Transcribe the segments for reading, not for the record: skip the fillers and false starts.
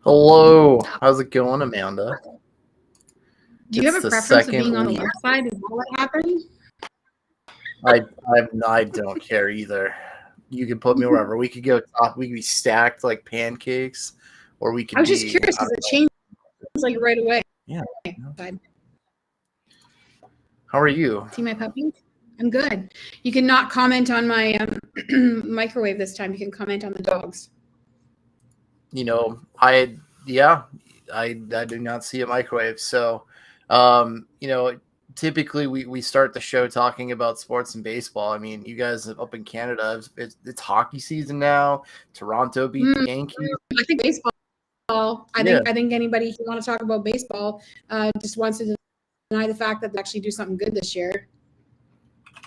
Hello, how's it going, Amanda? Do you It's have a the preference of second being on the week. left side? Is that what happened? I don't care either. You can put me wherever. We could go top. We could be stacked like pancakes, or we I could was just be. curious I because don't it know. changed like right away. Yeah. Side. How are you? See my puppies? I'm good. You cannot comment on my microwave this time. You can comment on the dogs. You know, I do not see a microwave. So, typically we start the show talking about sports and baseball. I mean, you guys up in Canada, it's hockey season now. Toronto beat the Yankees. I think baseball. Yeah. I think anybody who want to talk about baseball just wants to deny the fact that they actually do something good this year.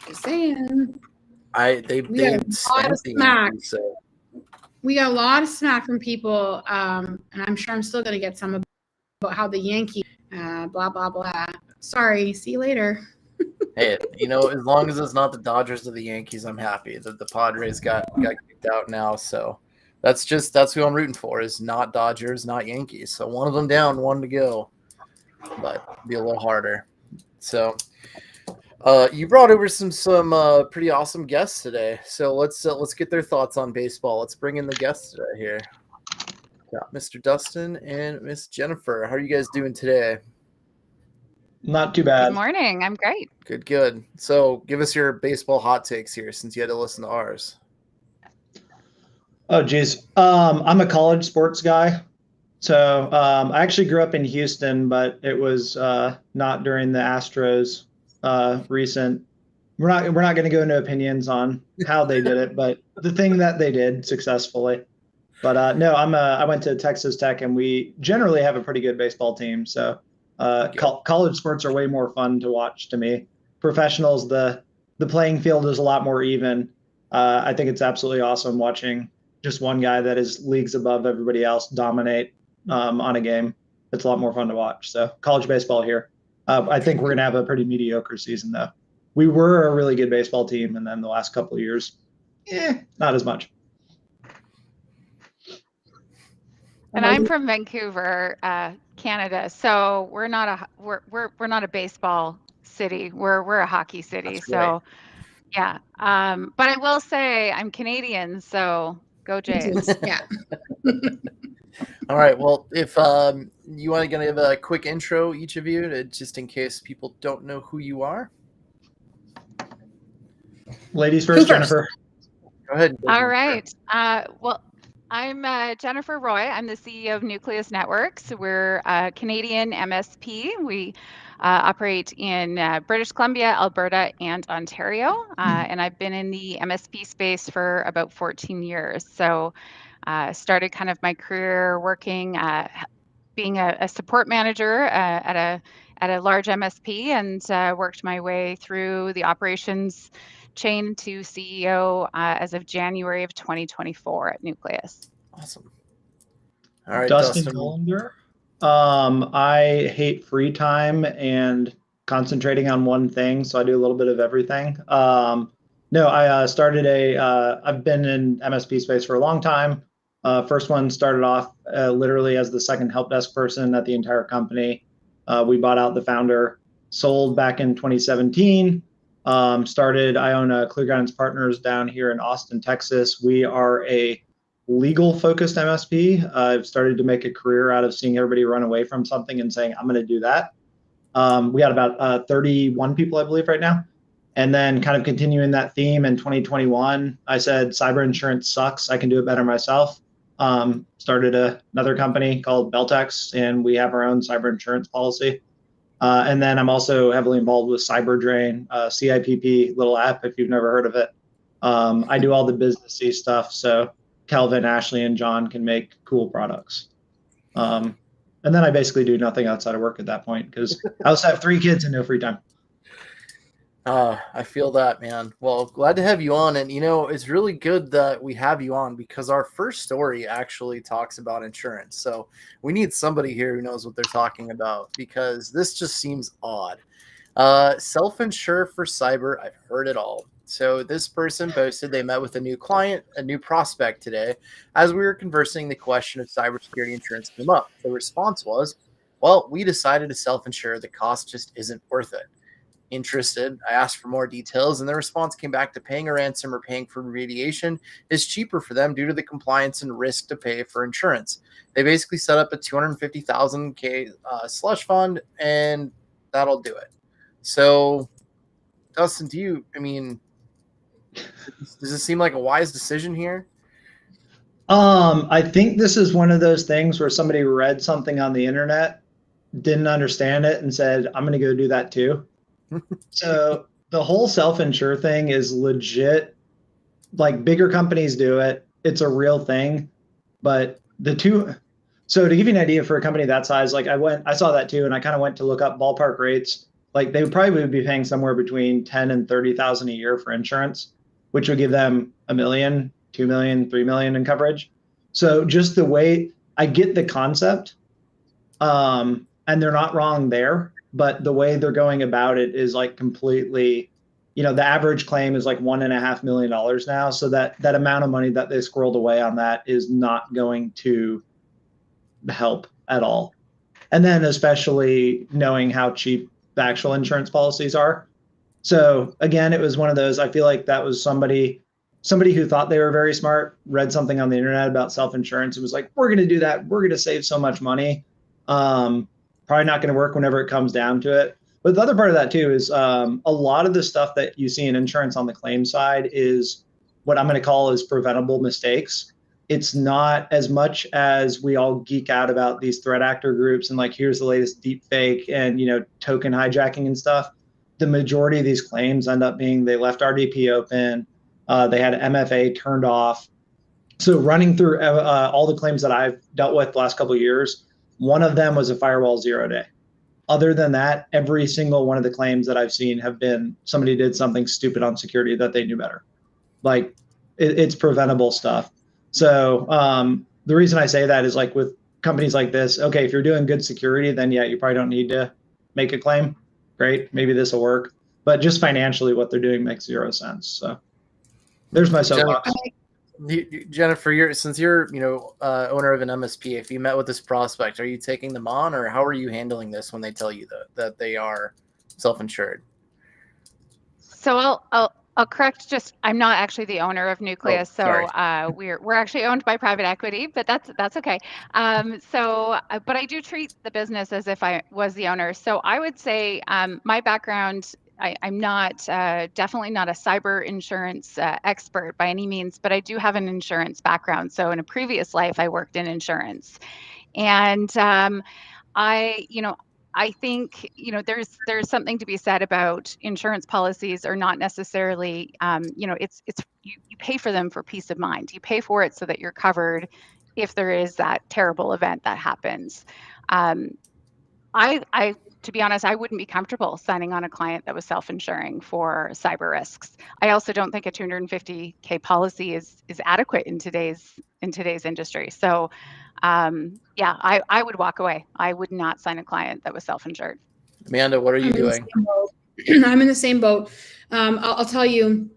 Just saying. They spanked the Yankees, so. We got a lot of smack from people, and I'm sure I'm still going to get some about how the Yankees, blah, blah, blah. Sorry, see you later. Hey, as long as it's not the Dodgers or the Yankees, I'm happy that the Padres got kicked out now. So that's who I'm rooting for, is not Dodgers, not Yankees. So one of them down, one to go, but be a little harder. So you brought over some pretty awesome guests today. So let's get their thoughts on baseball. Let's bring in the guests today here. Got Mr. Dustin and Miss Jennifer. How are you guys doing today? Not too bad. Good morning. I'm great. Good. So give us your baseball hot takes here, since you had to listen to ours. Oh, geez. I'm a college sports guy. So I actually grew up in Houston, but it was not during the Astros recent. We're not going to go into opinions on how they did it, but the thing that they did successfully. But no, I went to Texas Tech, and we generally have a pretty good baseball team. So college sports are way more fun to watch to me. Professionals, the playing field is a lot more even. I think it's absolutely awesome watching just one guy that is leagues above everybody else dominate on a game. It's a lot more fun to watch. So college baseball here. I think we're going to have a pretty mediocre season, though. We were a really good baseball team, and then the last couple of years, not as much. And I'm from Vancouver, Canada. So we're not a baseball city. We're a hockey city. That's so yeah. But I will say I'm Canadian, so go Jays. Yeah. All right. Well, if you want to give a quick intro, each of you, just in case people don't know who you are. Ladies first, Jennifer. Go ahead. All right. Well, I'm Jennifer Roy. I'm the CEO of Nucleus Networks. We're a Canadian MSP. We operate in British Columbia, Alberta, and Ontario. And I've been in the MSP space for about 14 years. So started kind of my career working, being a support manager at a large MSP, and worked my way through the operations chain to CEO as of January of 2024 at Nucleus. Awesome. All right, Dustin Colander. I hate free time and concentrating on one thing, so I do a little bit of everything. No, I started I've been in MSP space for a long time. First one started off literally as the second help desk person at the entire company. We bought out the founder, sold back in 2017. I own Clear Guidance Partners down here in Austin, Texas. We are a legal focused MSP. I've started to make a career out of seeing everybody run away from something and saying, I'm going to do that. We got about 31 people, I believe, right now. And then kind of continuing that theme in 2021, I said, cyber insurance sucks. I can do it better myself. Started another company called Beltex, and we have our own cyber insurance policy. And then I'm also heavily involved with CyberDrain, CIPP, little app, if you've never heard of it. I do all the businessy stuff, so Kelvin, Ashley, and John can make cool products. And then I basically do nothing outside of work at that point, because I also have 3 kids and no free time. I feel that, man. Well, glad to have you on. And, it's really good that we have you on, because our first story actually talks about insurance. So we need somebody here who knows what they're talking about, because this just seems odd. Self-insure for cyber, I've heard it all. So this person posted they met with a new client, a new prospect today. As we were conversing, the question of cybersecurity insurance came up. The response was, well, we decided to self-insure. The cost just isn't worth it. Interested, I asked for more details, and the response came back to paying a ransom or paying for remediation is cheaper for them due to the compliance and risk to pay for insurance. They basically set up a $250,000 slush fund, and that'll do it. So, Dustin, does it seem like a wise decision here? I think this is one of those things where somebody read something on the internet, didn't understand it, and said, I'm going to go do that too. So the whole self-insure thing is legit. Like, bigger companies do it. It's a real thing. But so to give you an idea, for a company that size, like I saw that too, and I kind of went to look up ballpark rates. Like, they probably would be paying somewhere between 10 and 30,000 a year for insurance, which would give them $1 million, $2 million, $3 million in coverage. So just the way, I get the concept, and they're not wrong there, but the way they're going about it is like completely, the average claim is like $1.5 million now. So that amount of money that they squirreled away on that is not going to help at all. And then especially knowing how cheap the actual insurance policies are. So again, it was one of those, I feel like that was somebody who thought they were very smart, read something on the internet about self-insurance and was like, we're going to do that. We're going to save so much money. Probably not going to work whenever it comes down to it. But the other part of that too is a lot of the stuff that you see in insurance on the claim side is what I'm going to call is preventable mistakes. It's not as much as we all geek out about these threat actor groups and like, here's the latest deep fake and, token hijacking and stuff. The majority of these claims end up being they left RDP open. They had MFA turned off. So running through all the claims that I've dealt with the last couple of years, one of them was a firewall 0 day. Other than that, every single one of the claims that I've seen have been somebody did something stupid on security that they knew better. Like, it's preventable stuff. So the reason I say that is like with companies like this, okay, if you're doing good security, then yeah, you probably don't need to make a claim. Great, maybe this will work. But just financially, what they're doing makes 0 sense. So there's my soapbox. Jennifer, since you're owner of an MSP, if you met with this prospect, are you taking them on, or how are you handling this when they tell you that they are self-insured? So I'll correct. I'm not actually the owner of Nucleus, so we're actually owned by private equity, but that's okay. But I do treat the business as if I was the owner. So I would say my background. I'm not definitely not a cyber insurance expert by any means, but I do have an insurance background. So in a previous life, I worked in insurance, and I think there's something to be said about insurance policies are not necessarily it's you pay for them for peace of mind. You pay for it so that you're covered if there is that terrible event that happens. I to be honest, I wouldn't be comfortable signing on a client that was self-insuring for cyber risks. I also don't think a $250K policy is adequate in today's industry. So I would walk away. I would not sign a client that was self-insured. Amanda, what are you doing? I'm in the same boat. I'll tell you,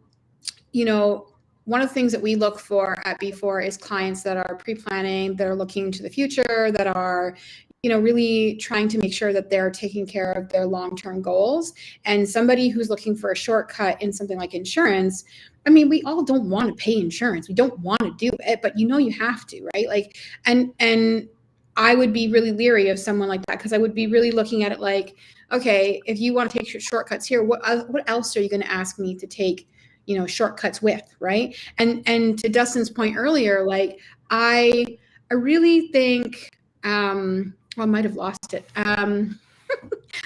one of the things that we look for at B4 is clients that are pre-planning, that are looking to the future, that are really trying to make sure that they're taking care of their long-term goals. And somebody who's looking for a shortcut in something like insurance, I mean, we all don't want to pay insurance. We don't want to do it, but you have to, right? Like, and I would be really leery of someone like that, because I would be really looking at it like, okay, if you want to take shortcuts here, what else are you going to ask me to take, shortcuts with, right? And to Dustin's point earlier, like I really think, I might have lost it. Okay.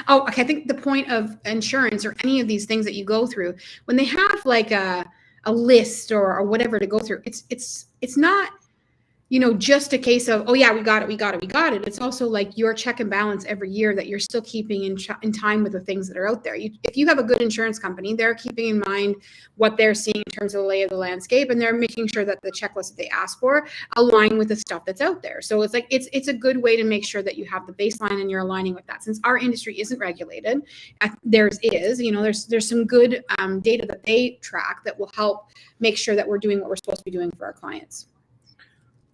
I think the point of insurance or any of these things that you go through, when they have like a list or whatever to go through, it's not just a case of, oh yeah, we got it. It's also like your check and balance every year that you're still keeping in time with the things that are out there. If you have a good insurance company, they're keeping in mind what they're seeing in terms of the lay of the landscape, and they're making sure that the checklist that they ask for align with the stuff that's out there. So it's like, it's a good way to make sure that you have the baseline and you're aligning with that. Since our industry isn't regulated, theirs is, there's some good data that they track that will help make sure that we're doing what we're supposed to be doing for our clients.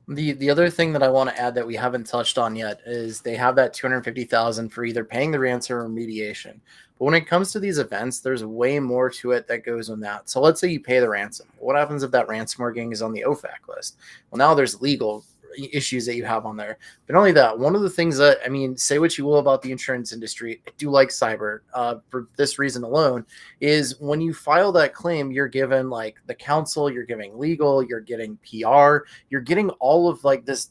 The other thing that I want to add that we haven't touched on yet is they have that $250,000 for either paying the ransom or remediation. But when it comes to these events, there's way more to it that goes on that. So let's say you pay the ransom. What happens if that ransomware gang is on the OFAC list? Well, now there's legal issues that you have on there. But not only that, one of the things that, say what you will about the insurance industry, I do like cyber for this reason alone, is when you file that claim, you're given like the counsel, you're giving legal, you're getting PR, you're getting all of like this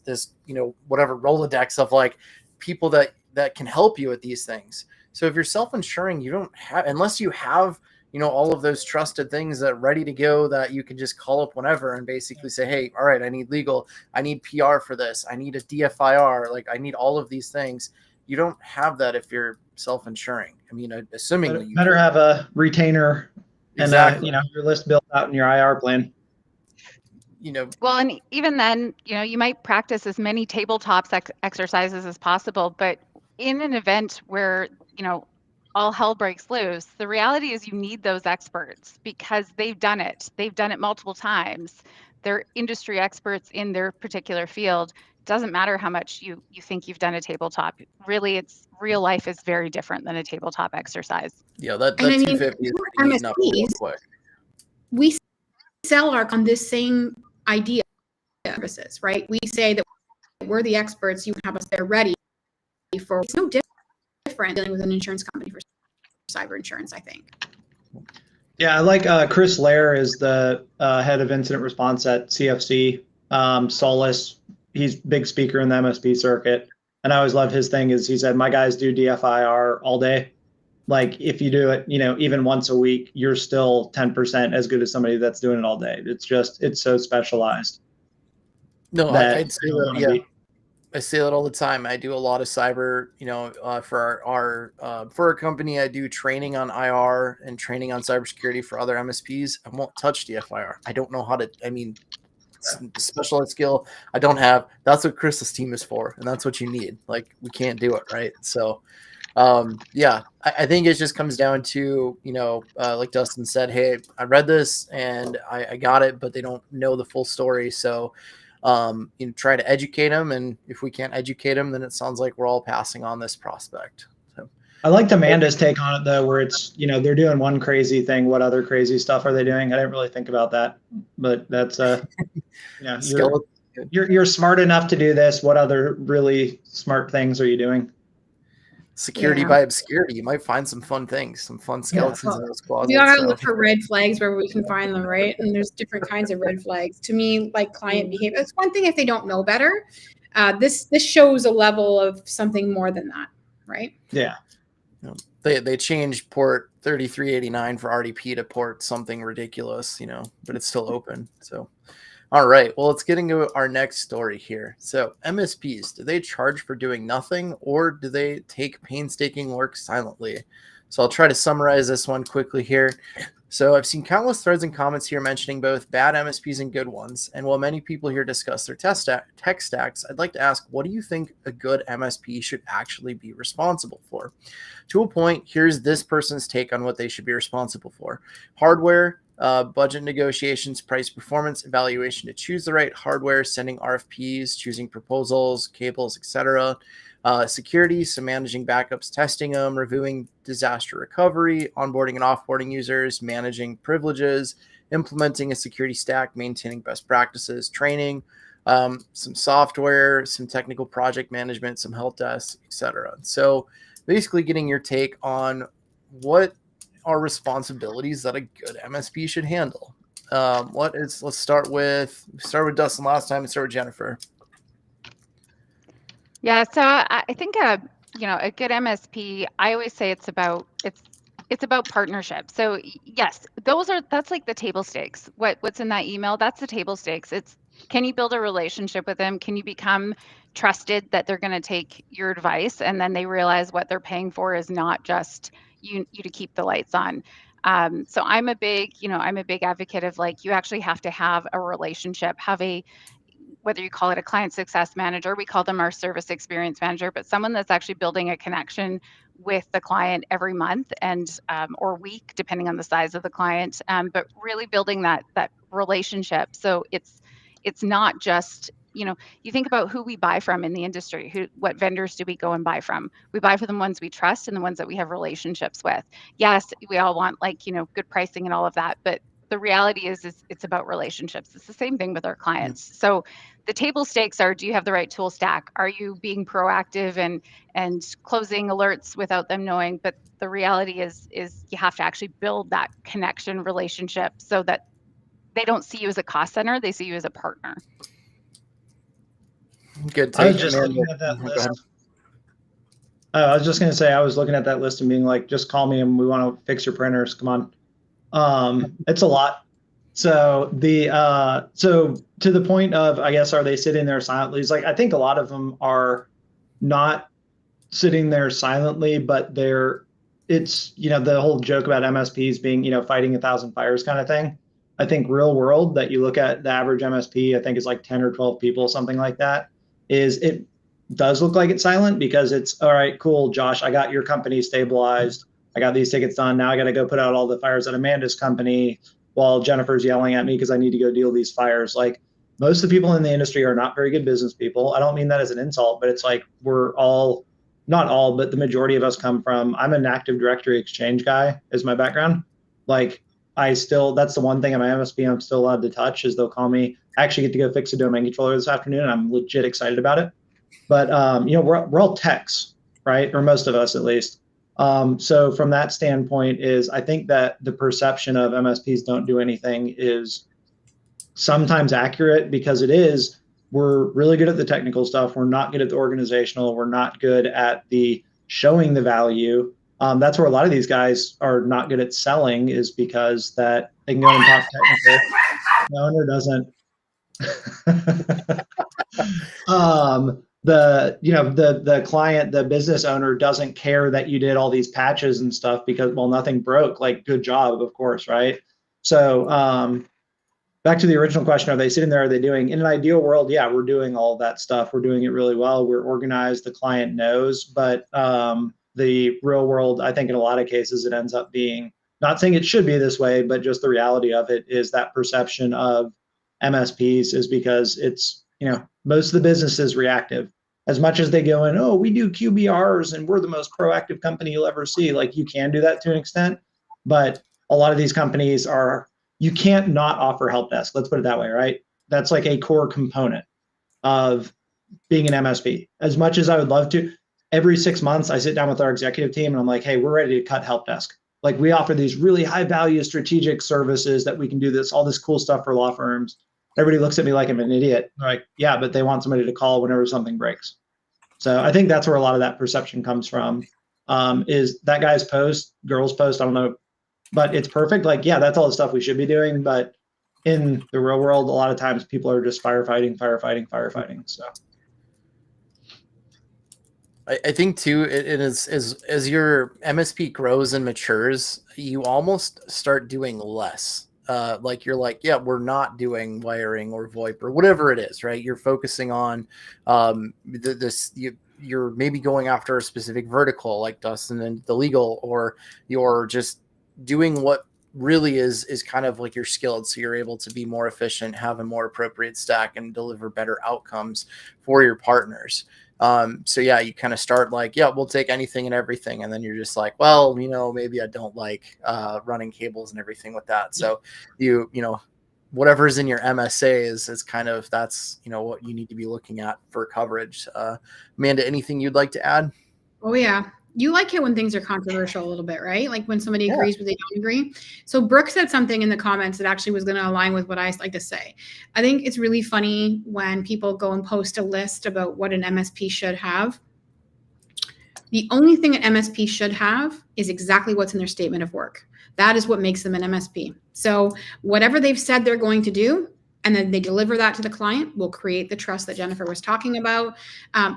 whatever Rolodex of like people that can help you with these things. So if you're self-insuring, you don't have, unless you have all of those trusted things that ready to go that you can just call up whenever and basically say, hey, all right, I need legal, I need PR for this, I need a DFIR, like I need all of these things. You don't have that if you're self-insuring. Assuming that you better have a retainer exactly. and your list built out in your IR plan. Well, and even then, you might practice as many tabletops exercises as possible, but in an event where, all hell breaks loose, the reality is you need those experts because they've done it. They've done it multiple times. They're industry experts in their particular field. Doesn't matter how much you think you've done a tabletop. Really, real life is very different than a tabletop exercise. Yeah, that 250 is eating up real quick. We sell on this same idea of services, right? We say that we're the experts. You have us there ready for. It's no different dealing with an insurance company for cyber insurance, I think. Yeah, I like Chris Lair is the head of incident response at CFC. Solus, he's big speaker in the MSP circuit. And I always love his thing is he said, my guys do DFIR all day. Like if you do it, even once a week, you're still 10% as good as somebody that's doing it all day. It's so specialized. No, I'd say that, yeah. I say that all the time. I do a lot of cyber, for our company. I do training on IR and training on cybersecurity for other MSPs. I won't touch DFIR. I don't know how to. Specialized skill I don't have. That's what Chris's team is for, and that's what you need. Like we can't do it, right? So, I think it just comes down to like Dustin said, hey, I read this and I got it, but they don't know the full story. So. Try to educate them, and if we can't educate them, then it sounds like we're all passing on this prospect. So I liked Amanda's take on it though, where it's they're doing one crazy thing. What other crazy stuff are they doing? I didn't really think about that, but that's you're smart enough to do this. What other really smart things are you doing? Security by obscurity. You might find some fun things, some fun skeletons in those closets. You gotta look for red flags wherever we can find them, right? And there's different kinds of red flags. To me, like client behavior, it's one thing if they don't know better. This shows a level of something more than that, right? Yeah. They changed port 3389 for RDP to port something ridiculous, but it's still open. So. All right, well, let's get into our next story here. So MSPs, do they charge for doing nothing or do they take painstaking work silently? So I'll try to summarize this one quickly here. So I've seen countless threads and comments here mentioning both bad MSPs and good ones. And while many people here discuss their tech stacks, I'd like to ask, what do you think a good MSP should actually be responsible for? To a point, here's this person's take on what they should be responsible for. Hardware, budget negotiations, price performance, evaluation to choose the right hardware, sending RFPs, choosing proposals, cables, etc. Security, so managing backups, testing them, reviewing disaster recovery, onboarding and offboarding users, managing privileges, implementing a security stack, maintaining best practices, training, some software, some technical project management, some help desk, etc. So basically getting your take on what are responsibilities that a good MSP should handle. Let's start with Dustin last time and start with Jennifer. Yeah, so I think a good MSP, I always say it's about partnership. So yes, that's like the table stakes. What's in that email, that's the table stakes. It's Can you build a relationship with them? Can you become trusted that they're going to take your advice, and then they realize what they're paying for is not just you to keep the lights on? So I'm a big, I'm a big advocate of, like, you actually have to have a relationship, have a, whether you call it a client success manager, we call them our service experience manager, but someone that's actually building a connection with the client every month and or week, depending on the size of the client, but really building that relationship. So it's not just, you think about who we buy from in the industry. What vendors do we go and buy from? We buy from the ones we trust and the ones that we have relationships with. Yes, we all want, like, good pricing and all of that, but the reality is it's about relationships. It's the same thing with our clients. So the table stakes are, do you have the right tool stack? Are you being proactive and closing alerts without them knowing? But the reality is you have to actually build that connection relationship so that they don't see you as a cost center, they see you as a partner. Good take. I was just looking at that list. I was just going to say, I was looking at that list and being like, just call me and we want to fix your printers. Come on. It's a lot. So so to the point of, I guess, are they sitting there silently? It's like, I think a lot of them are not sitting there silently, but it's, the whole joke about MSPs being, fighting 1,000 fires kind of thing. I think real world that you look at, the average MSP, I think is like 10 or 12 people, something like that, it does look like it's silent because it's, all right, cool, Josh, I got your company stabilized. I got these tickets done. Now I got to go put out all the fires at Amanda's company while Jennifer's yelling at me because I need to go deal these fires. Like, most of the people in the industry are not very good business people. I don't mean that as an insult, but it's like, we're all, not all, but the majority of us come from, I'm an Active Directory Exchange guy is my background. Like, that's the one thing at my MSP I'm still allowed to touch is they'll call me. I actually get to go fix a domain controller this afternoon, and I'm legit excited about it. But we're all techs, right? Or most of us, at least. So from that standpoint, I think that the perception of MSPs don't do anything is sometimes accurate, because we're really good at the technical stuff. We're not good at the organizational. We're not good at the showing the value. That's where a lot of these guys are not good at selling, is because that they can go and talk technical. The owner doesn't. The client, the business owner doesn't care that you did all these patches and stuff because, well, nothing broke. Like, good job, of course, right? So back to the original question, are they sitting there? Are they doing, in an ideal world? Yeah, we're doing all that stuff. We're doing it really well. We're organized. The client knows, but the real world, I think in a lot of cases, it ends up being, not saying it should be this way, but just the reality of it is that perception of MSPs is because it's, most of the business is reactive. As much as they go in, oh, we do QBRs and we're the most proactive company you'll ever see. Like, you can do that to an extent, but a lot of these companies you can't not offer help desk. Let's put it that way, right? That's like a core component of being an MSP. As much as I would love to, every 6 months I sit down with our executive team and I'm like, hey, we're ready to cut help desk. Like, we offer these really high value strategic services that we can do all this cool stuff for law firms. Everybody looks at me like I'm an idiot. They're like, yeah, but they want somebody to call whenever something breaks. So I think that's where a lot of that perception comes from. Is that guy's post, girl's post, I don't know, but it's perfect. Like, yeah, that's all the stuff we should be doing. But in the real world, a lot of times people are just firefighting. So I think too, it is as your MSP grows and matures, you almost start doing less. Like, you're like, yeah, we're not doing wiring or VoIP or whatever it is, right? You're focusing on you're maybe going after a specific vertical like Dustin and the legal, or you're just doing what really is kind of like you're skilled, so you're able to be more efficient, have a more appropriate stack, and deliver better outcomes for your partners. So yeah, you kind of start like, yeah, we'll take anything and everything. And then you're just like, well, maybe I don't like running cables and everything with that. So whatever's in your MSA is kind of, that's, what you need to be looking at for coverage. Amanda, anything you'd like to add? Oh yeah. You like it when things are controversial a little bit, right? Like when somebody agrees but they don't agree. So Brooke said something in the comments that actually was going to align with what I like to say. I think it's really funny when people go and post a list about what an MSP should have. The only thing an MSP should have is exactly what's in their statement of work. That is what makes them an MSP. So whatever they've said they're going to do, and then they deliver that to the client, will create the trust that Jennifer was talking about.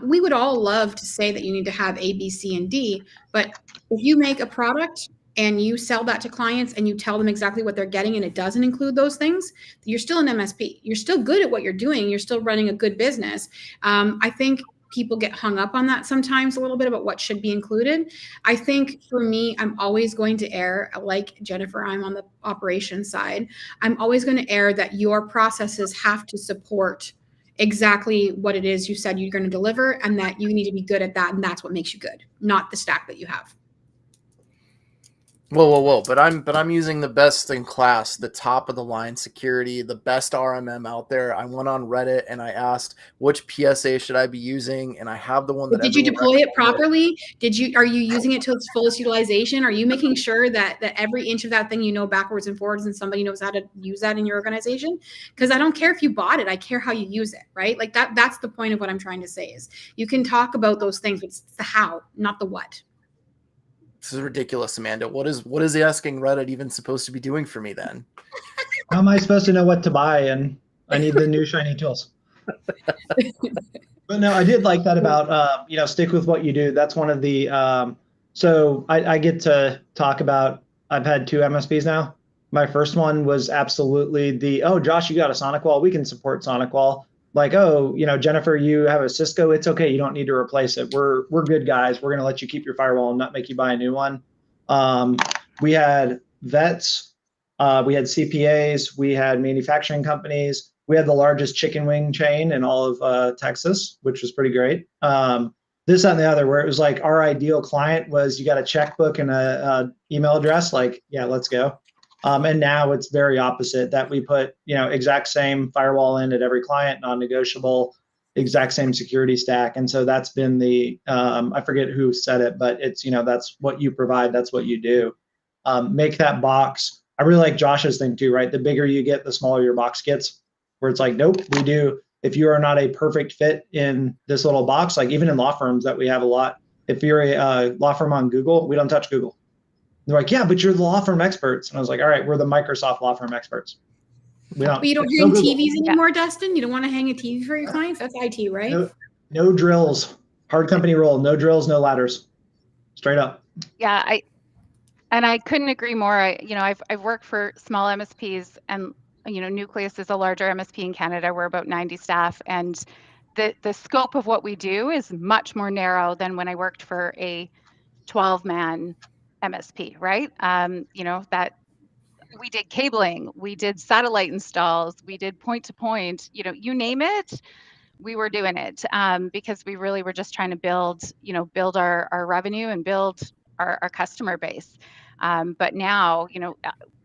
We would all love to say that you need to have A, B, C, and D, but if you make a product and you sell that to clients and you tell them exactly what they're getting and it doesn't include those things, you're still an MSP. You're still good at what you're doing. You're still running a good business. I think people get hung up on that sometimes a little bit about what should be included. I think for me, I'm always going to err, like Jennifer, I'm on the operations side. I'm always going to err that your processes have to support exactly what it is you said you're going to deliver, and that you need to be good at that. And that's what makes you good, not the stack that you have. Whoa. But I'm using the best in class, the top of the line security, the best RMM out there. I went on Reddit and I asked which PSA should I be using, and I have the one that. But did you deploy it properly? Are you using it to its fullest utilization? Are you making sure that every inch of that thing you know backwards and forwards, and somebody knows how to use that in your organization? Because I don't care if you bought it, I care how you use it, right? Like that's the point of what I'm trying to say is you can talk about those things, but it's the how, not the what. This is ridiculous, Amanda. What is asking Reddit even supposed to be doing for me then? How am I supposed to know what to buy? And I need the new shiny tools. But no, I did like that about, stick with what you do. That's one of the, so I get to talk about, I've had 2 MSPs now. My first one was absolutely Josh, you got a SonicWall. We can support SonicWall. Like, Jennifer, you have a Cisco. It's okay. You don't need to replace it. We're good guys. We're going to let you keep your firewall and not make you buy a new one. We had vets. We had CPAs. We had manufacturing companies. We had the largest chicken wing chain in all of Texas, which was pretty great. This, that, and the other, where it was like our ideal client was you got a checkbook and a email address. Like, yeah, let's go. And now it's very opposite, that we put, exact same firewall in at every client, non-negotiable, exact same security stack. And so that's been the, I forget who said it, but it's, that's what you provide. That's what you do. Make that box. I really like Josh's thing too, right? The bigger you get, the smaller your box gets, where it's like, nope, we do. If you are not a perfect fit in this little box, like even in law firms that we have a lot, if you're a law firm on Google, we don't touch Google. They're like, yeah, but you're the law firm experts. And I was like, all right, we're the Microsoft law firm experts. But you don't hang TVs anymore, Dustin? You don't want to hang a TV for your clients? That's IT, right? No drills. Hard company rule. No drills, no ladders. Straight up. Yeah, I couldn't agree more. I've worked for small MSPs, and Nucleus is a larger MSP in Canada. We're about 90 staff, and the scope of what we do is much more narrow than when I worked for a 12-man MSP, right? That we did cabling, we did satellite installs, we did point-to-point, you name it, we were doing it, because we really were just trying to build our revenue and build our customer base. But now,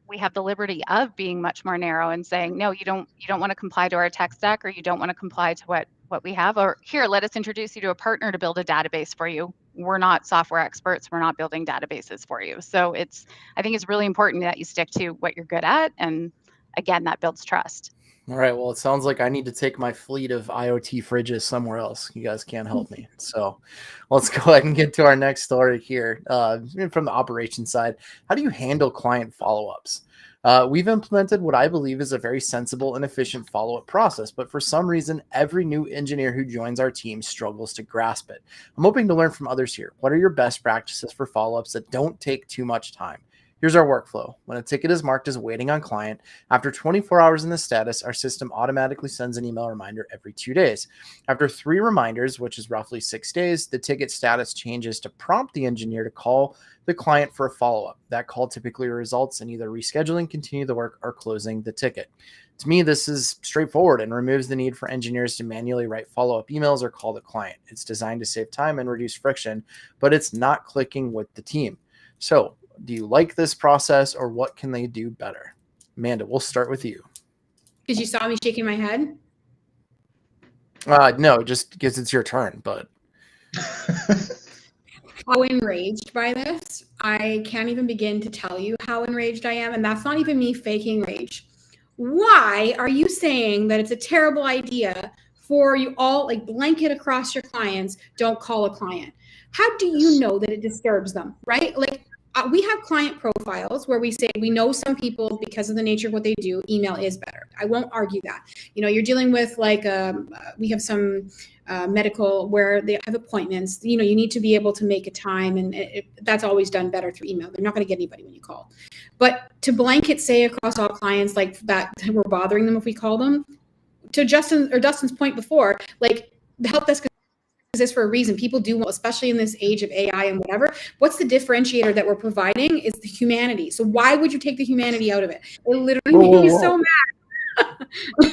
we have the liberty of being much more narrow and saying, no, you don't want to comply to our tech stack, or you don't want to comply to what we have, or here, let us introduce you to a partner to build a database for you. We're not software experts. We're not building databases for you. So I think it's really important that you stick to what you're good at. And again, that builds trust. All right. Well, it sounds like I need to take my fleet of IoT fridges somewhere else. You guys can't help me. So let's go ahead and get to our next story here. From the operations side, how do you handle client follow-ups? We've implemented what I believe is a very sensible and efficient follow-up process, but for some reason, every new engineer who joins our team struggles to grasp it. I'm hoping to learn from others here. What are your best practices for follow-ups that don't take too much time? Here's our workflow. When a ticket is marked as waiting on client, after 24 hours in the status, our system automatically sends an email reminder every 2 days. After 3 reminders, which is roughly 6 days, the ticket status changes to prompt the engineer to call the client for a follow-up. That call typically results in either rescheduling, continue the work, or closing the ticket. To me, this is straightforward and removes the need for engineers to manually write follow-up emails or call the client. It's designed to save time and reduce friction, but it's not clicking with the team. So, do you like this process, or what can they do better? Amanda, we'll start with you. Because you saw me shaking my head? No, just because it's your turn, but... How enraged by this. I can't even begin to tell you how enraged I am, and that's not even me faking rage. Why are you saying that it's a terrible idea for you all, like blanket across your clients, don't call a client? How do you know that it disturbs them, right? Like, we have client profiles where we say we know some people, because of the nature of what they do, email is better. I won't argue that. You're dealing with like we have some medical where they have appointments. You need to be able to make a time, and that's always done better through email. They're not going to get anybody when you call. But to blanket say across all clients like that we're bothering them if we call them, to Dustin's point before, like the help desk exists for a reason. People do, especially in this age of AI and whatever. What's the differentiator that we're providing is the humanity. So why would you take the humanity out of it? It literally made me so mad.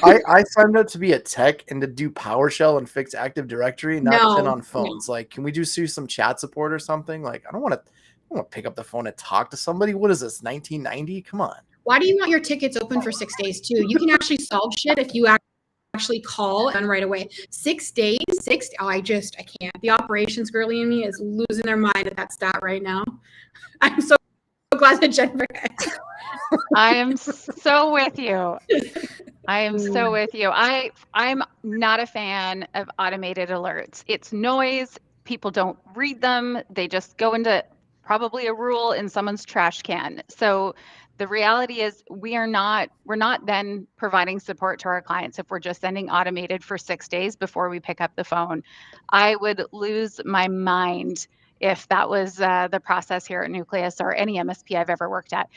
I signed up to be a tech and to do PowerShell and fix Active Directory, not sit on phones. Like, can we just do some chat support or something? Like, I don't want to pick up the phone and talk to somebody. What is this, 1990? Come on. Why do you want your tickets open for 6 days too? You can actually solve shit if you actually call and right away. 6 days, I can't. The operations girly in me is losing their mind at that stat right now. I'm so glad that Jennifer I am so with you. I'm not a fan of automated alerts. It's noise. People don't read them. They just go into probably a rule in someone's trash can. So the reality is we're not then providing support to our clients if we're just sending automated for 6 days before we pick up the phone. I would lose my mind if that was the process here at Nucleus or any MSP I've ever worked at.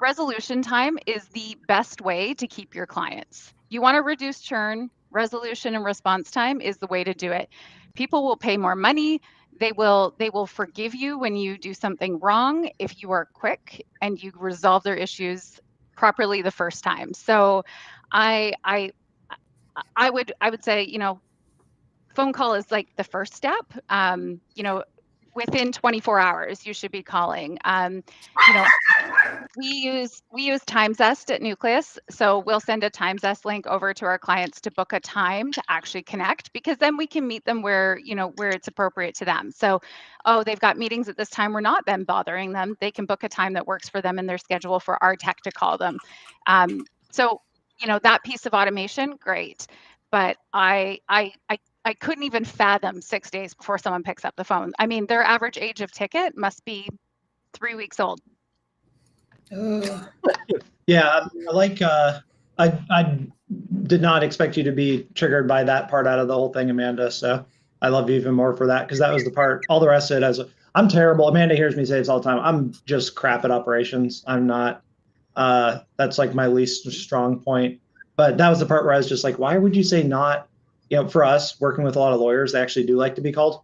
Resolution time is the best way to keep your clients. You want to reduce churn, resolution and response time is the way to do it. People will pay more money. They will forgive you when you do something wrong if you are quick and you resolve their issues properly the first time. So I would say, phone call is like the first step. Within 24 hours, you should be calling. We use Time Zest at Nucleus, so we'll send a Time Zest link over to our clients to book a time to actually connect, because then we can meet them where it's appropriate to them. So, they've got meetings at this time, we're not then bothering them. They can book a time that works for them in their schedule for our tech to call them. So that piece of automation, great, but I couldn't even fathom 6 days before someone picks up the phone. I mean, their average age of ticket must be 3 weeks old. Yeah, I did not expect you to be triggered by that part out of the whole thing, Amanda. So I love you even more for that, because that was the part. All the rest of it, I'm terrible. Amanda hears me say this all the time. I'm just crap at operations. I'm not. That's like my least strong point. But that was the part where I was just like, why would you say not? For us working with a lot of lawyers, they actually do like to be called.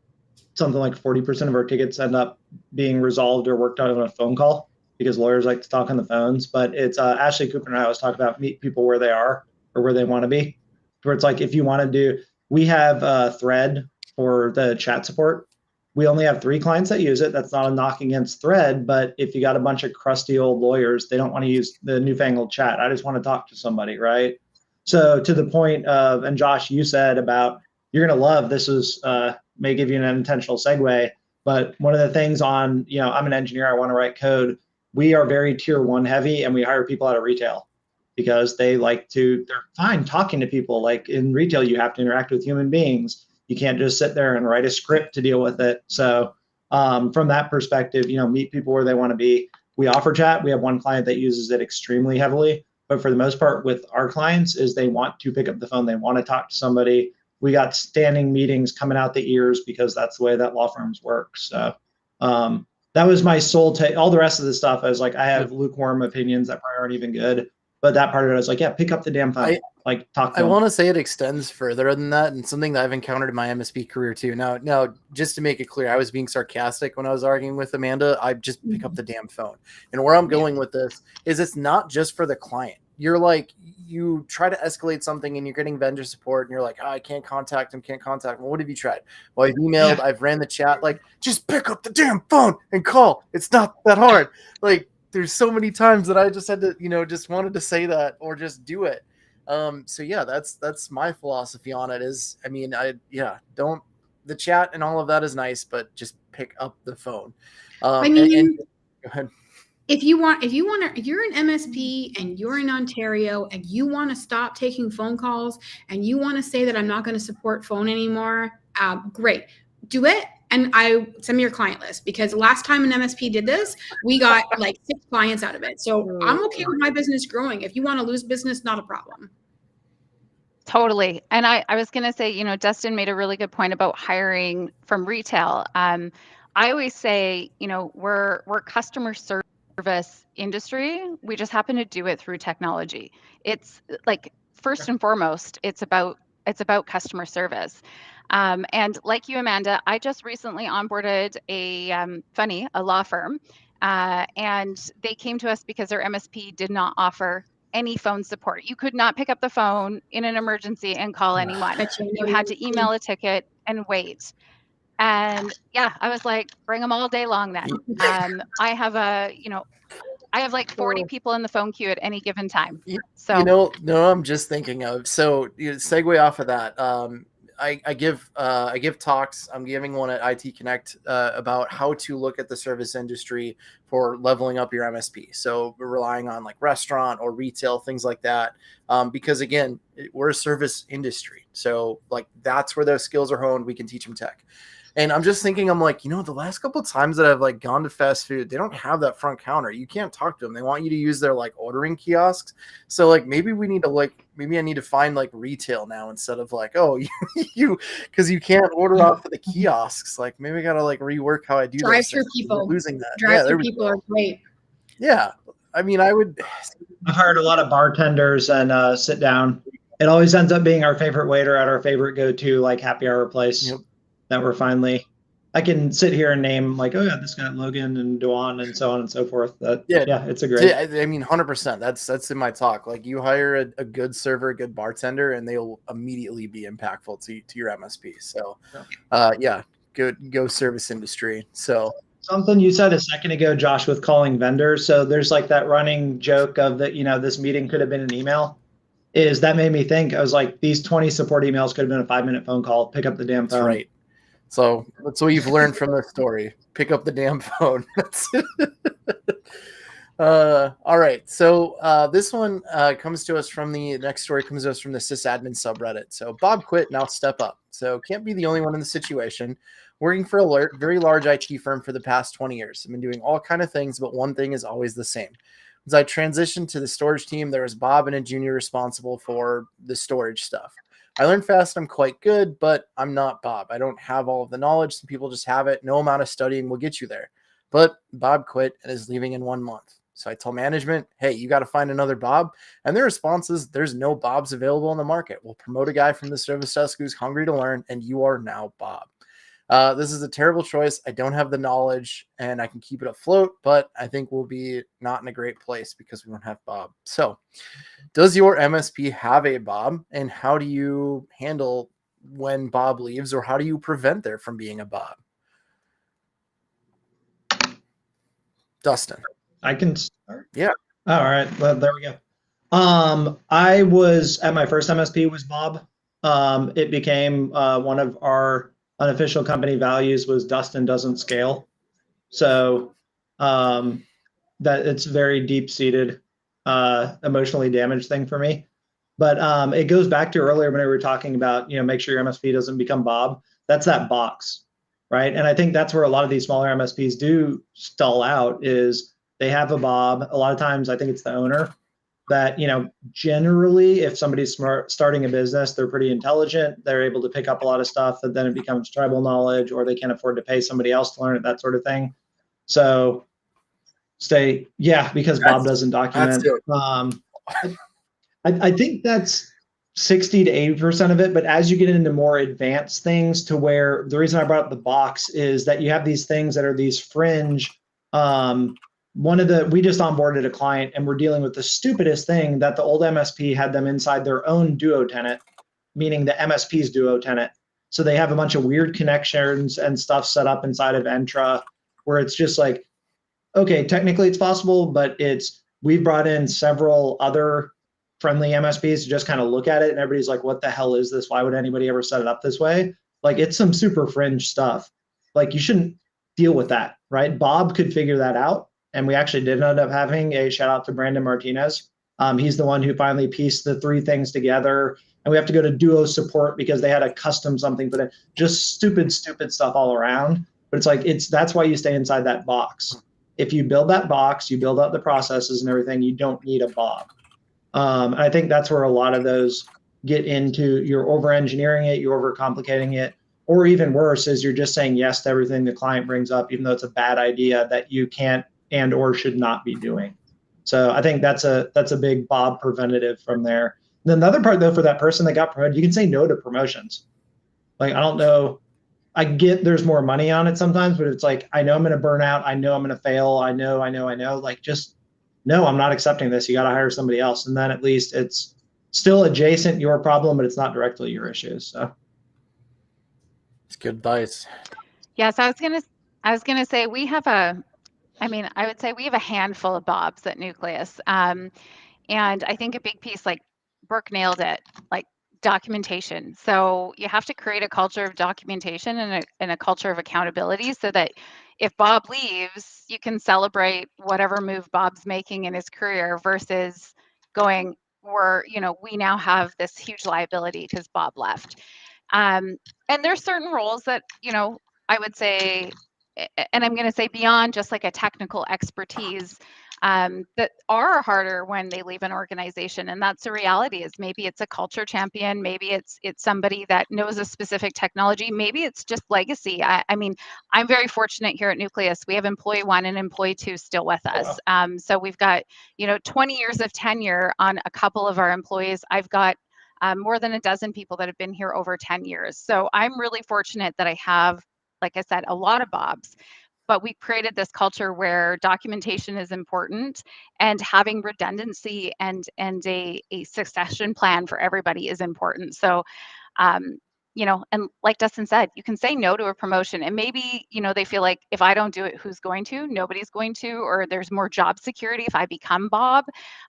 Something like 40% of our tickets end up being resolved or worked out on a phone call, because lawyers like to talk on the phones. But it's Ashley Cooper and I always talk about meet people where they are or where they want to be. Where it's like, if you want to do, we have a thread for the chat support. We only have 3 clients that use it. That's not a knock against Thread, but if you got a bunch of crusty old lawyers, they don't want to use the newfangled chat. I just want to talk to somebody, right? So to the point of, and Josh, you said about, you're going to love, this is, may give you an unintentional segue, but one of the things on, I'm an engineer, I want to write code. We are very tier 1 heavy, and we hire people out of retail because they're fine talking to people. Like in retail, you have to interact with human beings. You can't just sit there and write a script to deal with it. So from that perspective, meet people where they want to be. We offer chat. We have one client that uses it extremely heavily, but for the most part with our clients is they want to pick up the phone. They want to talk to somebody. We got standing meetings coming out the ears because that's the way that law firms work. So that was my sole take. All the rest of the stuff, I was like, I have lukewarm opinions that probably aren't even good. But that part of it, I was like, yeah, pick up the damn phone. Talk to them. I want to say it extends further than that, and something that I've encountered in my MSP career too. Now, just to make it clear, I was being sarcastic when I was arguing with Amanda. I just pick up the damn phone. And where I'm going with this is it's not just for the client. You're like, you try to escalate something and you're getting vendor support and you're like, I can't contact him. Well, what have you tried? Well, I've emailed, I've ran the chat. Like, just pick up the damn phone and call. It's not that hard. Like, there's so many times that I just had to, just wanted to say that or just do it. So yeah, that's my philosophy on it is, don't, the chat and all of that is nice, but just pick up the phone. Go ahead. If you're an MSP and you're in Ontario and you want to stop taking phone calls and you want to say that I'm not going to support phone anymore, great. Do it. and send me your client list, because last time an MSP did this, we got like 6 clients out of it. So I'm okay with my business growing. If you want to lose business, not a problem. Totally. And I was going to say, you know, Dustin made a really good point about hiring from retail. I always say, you know, we're customer service industry. We just happen to do it through technology. It's like, first and foremost, it's about customer service. And like you, Amanda, I just recently onboarded a law firm, and they came to us because their MSP did not offer any phone support. You could not pick up the phone in an emergency and call anyone. You had to email a ticket and wait. And yeah, I was like, bring them all day long then. I have like 40 people in the phone queue at any given time. So no, I'm just thinking of, so segue off of that. I give talks. I'm giving one at IT Connect about how to look at the service industry for leveling up your MSP. So we're relying on like restaurant or retail, things like that. Because again, we're a service industry. So like that's where those skills are honed. We can teach them tech. And I'm just thinking, I'm like, the last couple of times that I've like gone to fast food, they don't have that front counter. You can't talk to them. They want you to use their like ordering kiosks. So like maybe I need to find like retail now instead of like, oh, because you can't order off of the kiosks. Like maybe I gotta like rework how I do drive-through people. Losing that. Drive-through people are great. Yeah, I mean, I've hired a lot of bartenders and sit down. It always ends up being our favorite waiter at our favorite go-to like happy hour place. Yep. That we're finally, I can sit here and name like, oh yeah, this guy Logan and Duan and so on and so forth. It's a great. I mean, 100%. That's in my talk. Like you hire a good server, a good bartender, and they'll immediately be impactful to your MSP. So, go service industry. So something you said a second ago, Josh, with calling vendors. So there's like that running joke of that, this meeting could have been an email. That made me think. I was like, these 20 support emails could have been a 5-minute phone call. Pick up the damn phone. That's right. So that's what you've learned from this story. Pick up the damn phone. All right. So this one comes to us from the next story comes to us from the sysadmin subreddit. So Bob quit, now step up. So can't be the only one in the situation. Working for a very large IT firm for the past 20 years. I've been doing all kind of things, but one thing is always the same. As I transitioned to the storage team, there was Bob and a junior responsible for the storage stuff. I learned fast. I'm quite good, but I'm not Bob. I don't have all of the knowledge. Some people just have it. No amount of studying will get you there. But Bob quit and is leaving in 1 month. So I told management, hey, you got to find another Bob. And their response is, there's no Bobs available in the market. We'll promote a guy from the service desk who's hungry to learn, and you are now Bob. This is a terrible choice. I don't have the knowledge and I can keep it afloat, but I think we'll be not in a great place because we don't have Bob. So does your MSP have a Bob, and how do you handle when Bob leaves, or how do you prevent there from being a Bob? Dustin. I can start. Yeah. All right. Well, there we go. I was at my first MSP was Bob. It became one of our unofficial company values was Dustin doesn't scale. So that it's very deep-seated, emotionally damaged thing for me. But it goes back to earlier when we were talking about, make sure your MSP doesn't become Bob. That's that box, right? And I think that's where a lot of these smaller MSPs do stall out, is they have a Bob. A lot of times I think it's the owner that, generally if somebody's starting a business, they're pretty intelligent. They're able to pick up a lot of stuff, that then it becomes tribal knowledge, or they can't afford to pay somebody else to learn it, that sort of thing. So because Bob doesn't document. I think that's 60 to 80% of it. But as you get into more advanced things, to where the reason I brought up the box is that you have these things that are these fringe. We just onboarded a client and we're dealing with the stupidest thing, that the old MSP had them inside their own Duo tenant, meaning the MSP's Duo tenant. So they have a bunch of weird connections and stuff set up inside of Entra, where it's just like, okay, technically it's possible, but we've brought in several other friendly MSPs to just kind of look at it, and everybody's like, what the hell is this? Why would anybody ever set it up this way? Like, it's some super fringe stuff. Like, you shouldn't deal with that, right? Bob could figure that out. And we actually did end up having a shout out to Brandon Martinez, He's the one who finally pieced the 3 things together. And we have to go to Duo support because they had a custom something for that. Just stupid stuff all around. But it's like, that's why you stay inside that box. If you build that box, you build out the processes and everything, you don't need a Bob. And I think that's where a lot of those get into. You're over engineering it, you're over complicating it, or even worse is you're just saying yes to everything the client brings up, even though it's a bad idea that you can't and or should not be doing. So I think that's a big Bob preventative from there. And then the other part though, for that person that got promoted, you can say no to promotions. Like, I don't know, I get there's more money on it sometimes, but it's like, I know I'm going to burn out. I know I'm going to fail. I know, like, just no, I'm not accepting this. You got to hire somebody else. And then at least it's still adjacent your problem, but it's not directly your issues. So it's good advice. Yes, I was gonna say we have I would say we have a handful of Bobs at Nucleus. And I think a big piece, like Brooke nailed it, like documentation. So you have to create a culture of documentation and a culture of accountability so that if Bob leaves, you can celebrate whatever move Bob's making in his career versus going, we now have this huge liability because Bob left. And there's certain roles that, I would say, and I'm going to say beyond just like a technical expertise, that are harder when they leave an organization. And that's the reality. Is maybe it's a culture champion, maybe it's somebody that knows a specific technology, maybe it's just legacy. I mean, I'm very fortunate here at Nucleus. We have employee 1 and employee 2 still with us. So we've got 20 years of tenure on a couple of our employees. I've got more than a dozen people that have been here over 10 years. So I'm really fortunate that I have, like I said, a lot of Bobs. But we created this culture where documentation is important and having redundancy and a succession plan for everybody is important. So, and like Dustin said, you can say no to a promotion and maybe, they feel like if I don't do it, who's going to? Nobody's going to, or there's more job security if I become Bob.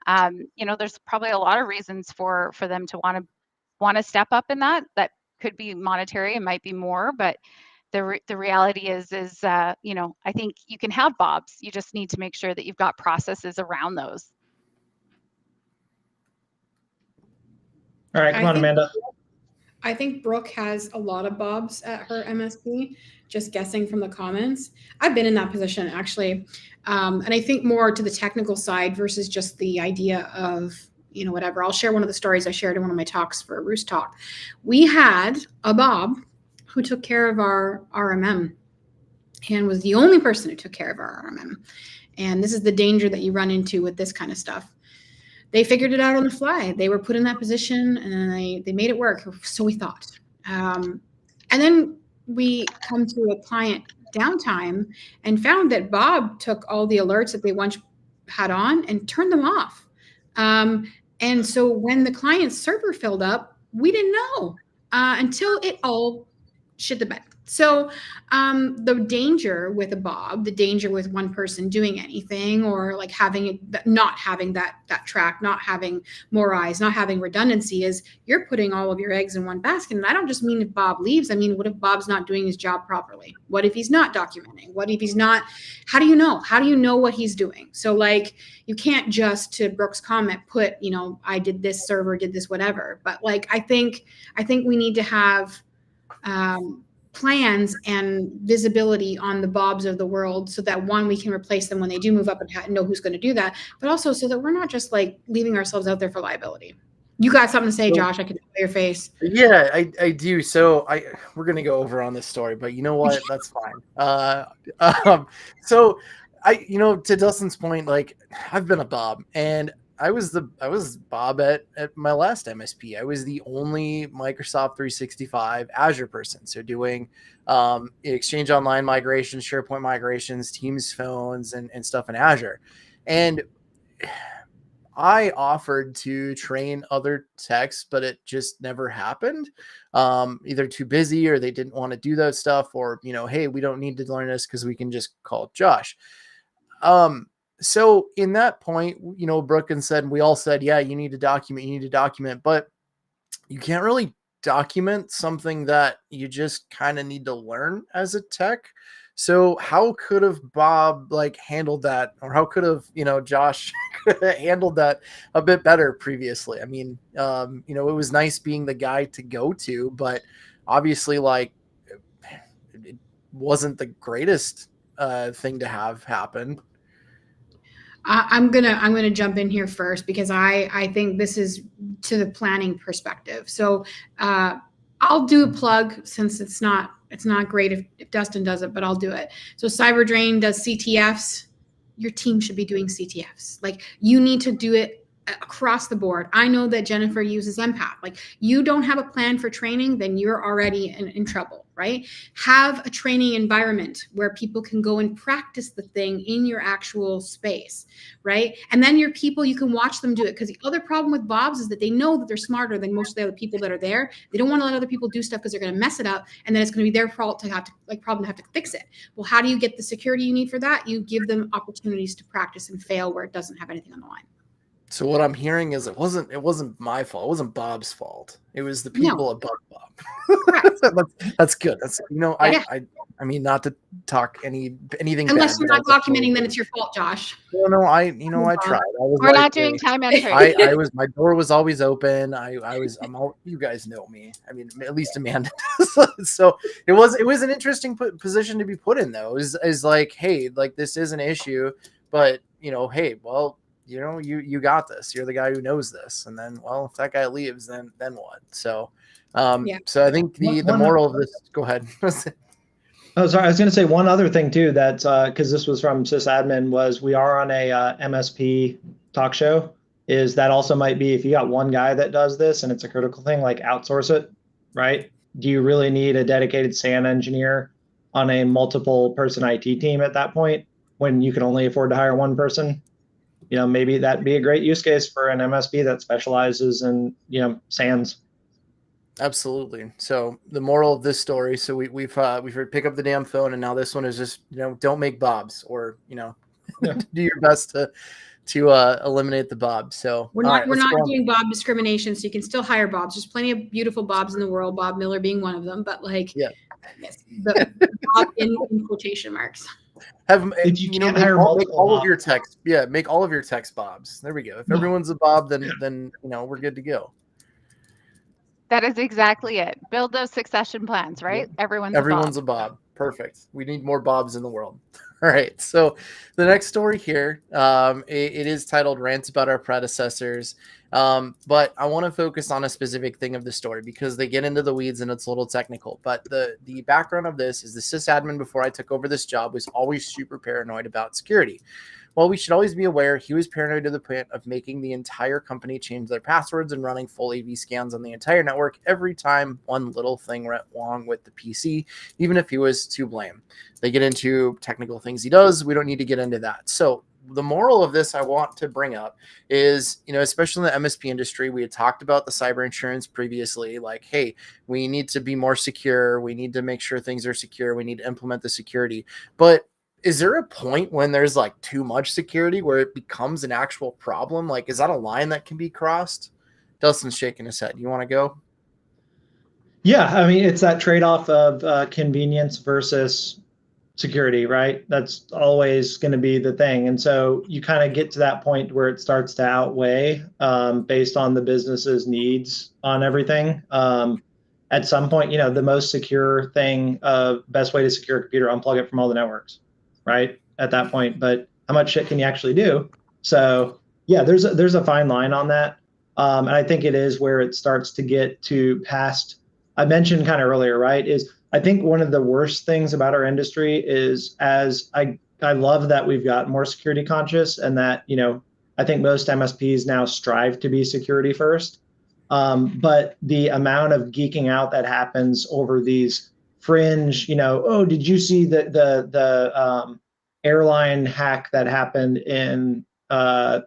There's probably a lot of reasons for them to want to step up in that. That could be monetary, it might be more, but the reality is I think you can have Bobs. You just need to make sure that you've got processes around those. all right, come on, Amanda. I think Brooke has a lot of Bobs at her MSP, just guessing from the comments. I've been in that position actually. And I think more to the technical side versus just the idea of, whatever. I'll share one of the stories I shared in one of my talks for Roost Talk. We had a Bob who took care of our RMM and was the only person who took care of our RMM. And this is the danger that you run into with this kind of stuff. They figured it out on the fly. They were put in that position and then they made it work. So we thought. And then we come to a client downtime and found that Bob took all the alerts that they once had on and turned them off. And so when the client's server filled up, we didn't know until it all shit the bed. So the danger with a Bob, the danger with one person doing anything or like not having that track, not having more eyes, not having redundancy is you're putting all of your eggs in one basket. And I don't just mean if Bob leaves. I mean, what if Bob's not doing his job properly? What if he's not documenting? What if he's not? How do you know? How do you know what he's doing? So like you can't just, to Brooke's comment, put, I did this server, did this, whatever. But like I think we need to have plans and visibility on the Bobs of the world so that one, we can replace them when they do move up and know who's going to do that, but also so that we're not just like leaving ourselves out there for liability. You got something to say, Josh? I can tell your face. Yeah, I do. So we're going to go over on this story, but you know what? That's fine. So to Dustin's point, like I've been a Bob and I was Bob at my last MSP. I was the only Microsoft 365 Azure person. So doing Exchange Online migrations, SharePoint migrations, Teams phones, and stuff in Azure. And I offered to train other techs, but it just never happened. Either too busy or they didn't want to do that stuff, or, hey, we don't need to learn this because we can just call Josh. So in that point, Brooke and we all said, yeah, you need to document, but you can't really document something that you just kind of need to learn as a tech. So how could have Bob like handled that, or how could have, Josh handled that a bit better previously? I mean, it was nice being the guy to go to, but obviously like it wasn't the greatest thing to have happen. I'm gonna jump in here first because I think this is to the planning perspective. So I'll do a plug since it's not great if Dustin does it, but I'll do it. So CyberDrain does CTFs. Your team should be doing CTFs. Like, you need to do it across the board. I know that Jennifer uses empath. Like, you don't have a plan for training, then you're already in trouble, right? Have a training environment where people can go and practice the thing in your actual space, right? And then your people, you can watch them do it. Because the other problem with Bobs is that they know that they're smarter than most of the other people that are there. They don't want to let other people do stuff because they're going to mess it up, and then it's going to be their fault to have to fix it. Well, how do you get the security you need for that? You give them opportunities to practice and fail where it doesn't have anything on the line. So what I'm hearing is it wasn't my fault. It wasn't Bob's fault. It was the people above Bob. That's good. That's Yeah. I mean, not to talk anything unless bad, you're not documenting, then it's your fault, Josh. No, I tried. We're not doing time entry. My door was always open. You guys know me. I mean, at least Amanda does. So it was an interesting position to be put in, though. Is like, hey, like, this is an issue, but hey, well, you got this. You're the guy who knows this. And then, well, if that guy leaves, then what? So, So I think the moral of this. Go ahead. Oh, sorry. I was going to say one other thing too. That's because this was from sysadmin. Was we are on a MSP talk show. Is that also might be, if you got one guy that does this and it's a critical thing, like, outsource it, right? Do you really need a dedicated SAN engineer on a multiple person IT team at that point when you can only afford to hire one person? Maybe that'd be a great use case for an MSP that specializes in, SANs. Absolutely. So the moral of this story, so we've heard pick up the damn phone, and now this one is just, don't make Bobs, or, do your best to eliminate the Bob. So we're not doing Bob discrimination, so you can still hire Bobs. There's plenty of beautiful Bobs in the world, Bob Miller being one of them, but like, yeah, yes, the Bob in quotation marks. If you can't hire make all of your text, make all of your text Bobs. There we go. If everyone's a Bob, then we're good to go. That is exactly it. Build those succession plans, right? Yeah. Everyone's a Bob. Perfect. We need more Bobs in the world. All right. So the next story here, it is titled Rants About Our Predecessors. But I want to focus on a specific thing of the story because they get into the weeds and it's a little technical. But the background of this is the sysadmin before I took over this job was always super paranoid about security. Well, we should always be aware he was paranoid to the point of making the entire company change their passwords and running full AV scans on the entire network every time one little thing went wrong with the PC, even if he was to blame. They get into technical things he does. We don't need to get into that. So the moral of this I want to bring up is, especially in the MSP industry, we had talked about the cyber insurance previously, like, hey, we need to be more secure. We need to make sure things are secure. We need to implement the security. But is there a point when there's like too much security where it becomes an actual problem? Like, is that a line that can be crossed? Dustin's shaking his head. You want to go? Yeah. I mean, it's that trade-off of convenience versus security, right? That's always going to be the thing. And so you kind of get to that point where it starts to outweigh based on the business's needs on everything. At some point, the most secure thing, best way to secure a computer, unplug it from all the networks. Right at that point, but how much shit can you actually do? So yeah, there's a fine line on that, and I think it is where it starts to get to past. I mentioned kind of earlier, right? Is I think one of the worst things about our industry is as I love that we've got more security conscious, and that I think most MSPs now strive to be security first, but the amount of geeking out that happens over these fringe, oh, did you see the airline hack that happened in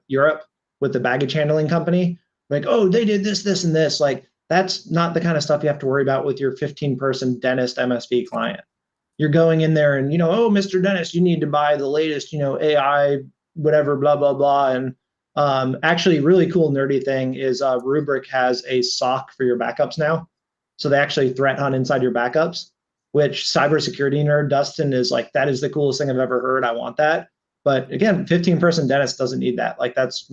Europe with the baggage handling company? Like, oh, they did this, and this. Like, that's not the kind of stuff you have to worry about with your 15-person dentist MSP client. You're going in there and, oh, Mr. Dentist, you need to buy the latest, AI, whatever, blah, blah, blah. And actually, really cool nerdy thing is Rubrik has a SOC for your backups now. So they actually threat hunt inside your backups. which cybersecurity nerd Dustin is like, that is the coolest thing I've ever heard. I want that. But again, 15-person dentist doesn't need that. Like that's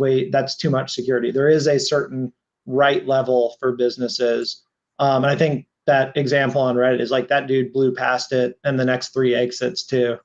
too much security. There is a certain right level for businesses. And I think that example on Reddit is like that dude blew past it and the next 3 exits too,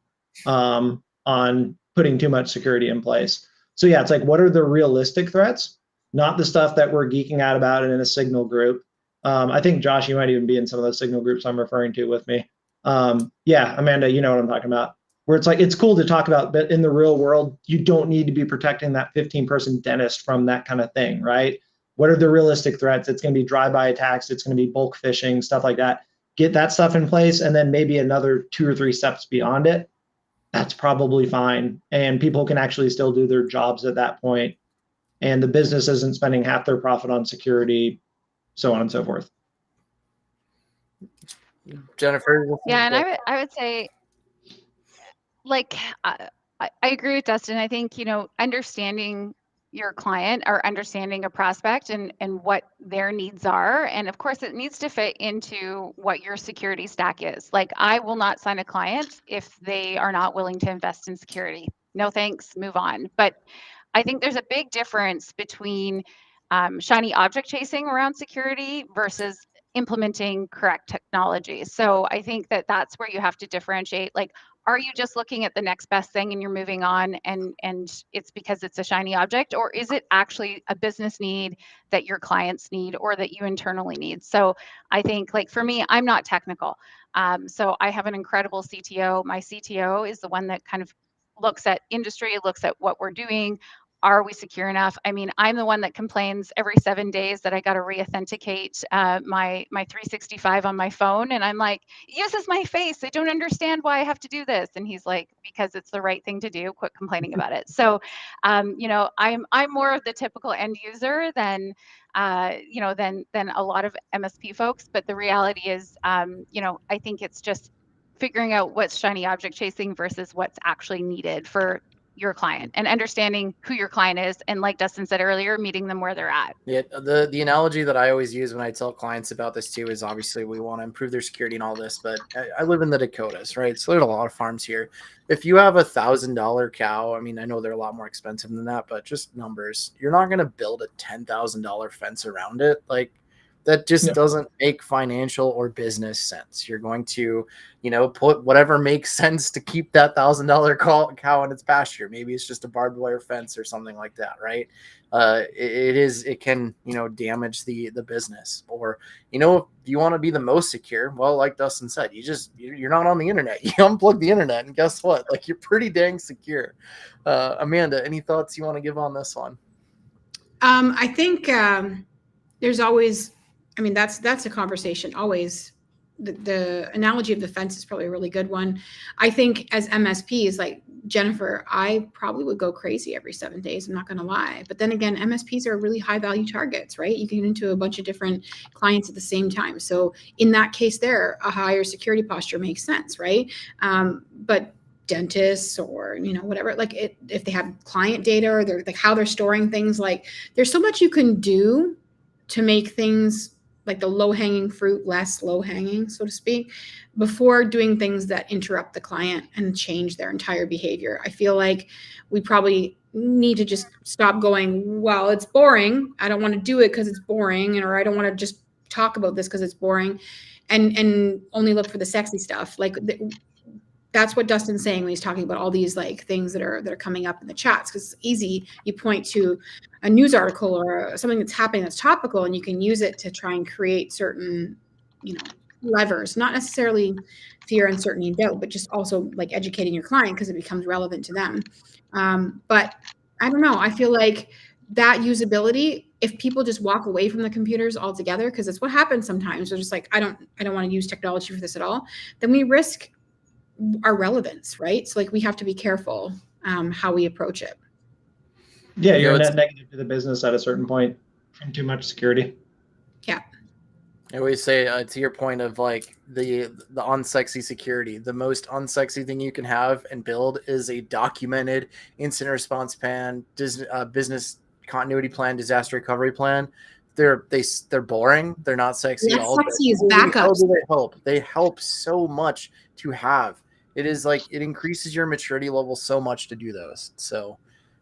on putting too much security in place. So yeah, it's like, what are the realistic threats? Not the stuff that we're geeking out about in a Signal group. I think Josh, you might even be in some of those Signal groups I'm referring to with me. Yeah, Amanda, you know what I'm talking about. Where it's like, it's cool to talk about, but in the real world, you don't need to be protecting that 15-person dentist from that kind of thing, right? What are the realistic threats? It's going to be drive-by attacks. It's going to be bulk phishing, stuff like that. Get that stuff in place, and then maybe another 2 or 3 steps beyond it. That's probably fine. And people can actually still do their jobs at that point. And the business isn't spending half their profit on security, so on and so forth. Jennifer? Yeah, and I would say, like, I agree with Dustin. I think, understanding your client or understanding a prospect and what their needs are. And of course, it needs to fit into what your security stack is. Like, I will not sign a client if they are not willing to invest in security. No thanks, move on. But I think there's a big difference between shiny object chasing around security versus implementing correct technology. So I think that that's where you have to differentiate. Like, are you just looking at the next best thing and you're moving on and it's because it's a shiny object, or is it actually a business need that your clients need or that you internally need? So I think, like, for me, I'm not technical. So I have an incredible CTO. My CTO is the one that kind of looks at industry, looks at what we're doing. Are we secure enough? I mean, I'm the one that complains every 7 days that I got to re-authenticate my 365 on my phone. And I'm like, it uses my face. I don't understand why I have to do this. And he's like, because it's the right thing to do. Quit complaining about it. So, I'm more of the typical end user than a lot of MSP folks. But the reality is, I think it's just figuring out what's shiny object chasing versus what's actually needed for your client and understanding who your client is. And like Dustin said earlier, meeting them where they're at. Yeah, the analogy that I always use when I tell clients about this too is obviously we want to improve their security and all this, but I live in the Dakotas, right? So there's a lot of farms here. If you have $1,000 cow, I mean, I know they're a lot more expensive than that, but just numbers, you're not going to build a $10,000 fence around it. Like, that just doesn't make financial or business sense. You're going to, put whatever makes sense to keep that $1,000 cow in its pasture. Maybe it's just a barbed wire fence or something like that, right? It can, damage the business. Or, if you want to be the most secure, well, like Dustin said, you're not on the internet. You unplug the internet, and guess what? Like, you're pretty dang secure. Amanda, any thoughts you want to give on this one? I think there's always, that's a conversation always. The analogy of the fence is probably a really good one. I think as MSPs, like Jennifer, I probably would go crazy every 7 days. I'm not going to lie. But then again, MSPs are really high value targets, right? You can get into a bunch of different clients at the same time. So in that case there, a higher security posture makes sense, right? But dentists or whatever, like if they have client data or they're like how they're storing things, like there's so much you can do to make things like the low-hanging fruit less low-hanging, so to speak, before doing things that interrupt the client and change their entire behavior. I feel like we probably need to just stop going, well, it's boring, I don't want to do it because it's boring, or I don't want to just talk about this because it's boring, and only look for the sexy stuff. Like that's what Dustin's saying when he's talking about all these like things that are coming up in the chats, because it's easy. You point to a news article or something that's happening that's topical, and you can use it to try and create certain, levers, not necessarily fear, uncertainty, and doubt, but just also like educating your client because it becomes relevant to them. But I don't know. I feel like that usability, if people just walk away from the computers altogether, because it's what happens sometimes. They're just like, I don't want to use technology for this at all. Then we risk our relevance, right? So like we have to be careful how we approach it. Yeah, you're net negative to the business at a certain point from too much security. Yeah. I always say to your point of like the unsexy security, the most unsexy thing you can have and build is a documented incident response plan, business continuity plan, disaster recovery plan. they're boring. They're not sexy at Less all. sexy is Holy hell backups. do they help? They help so much to have. It is like it increases your maturity level so much to do those. So,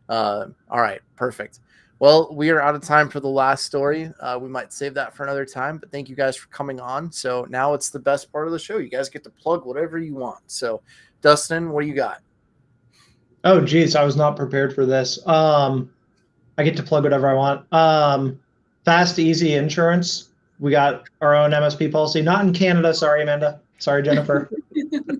all right, perfect. Well, we are out of time for the last story. We might save that for another time, but thank you guys for coming on. So now it's the best part of the show. You guys get to plug whatever you want. So, Dustin, what do you got? Oh, geez, I was not prepared for this. I get to plug whatever I want. Fast, easy insurance. We got our own MSP policy. Not in Canada. Sorry, Amanda. Sorry, Jennifer.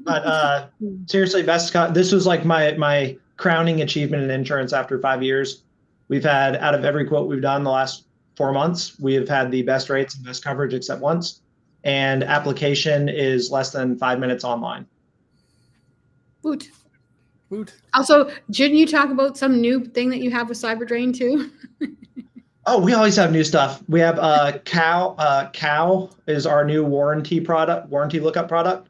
But seriously, this was like my crowning achievement in insurance after 5 years. We've had, out of every quote we've done the last 4 months, we have had the best rates and best coverage except once. And application is less than 5 minutes online. Woot. Woot. Also, shouldn't you talk about some new thing that you have with CyberDrain too? Oh, we always have new stuff. We have Cow is our new warranty lookup product.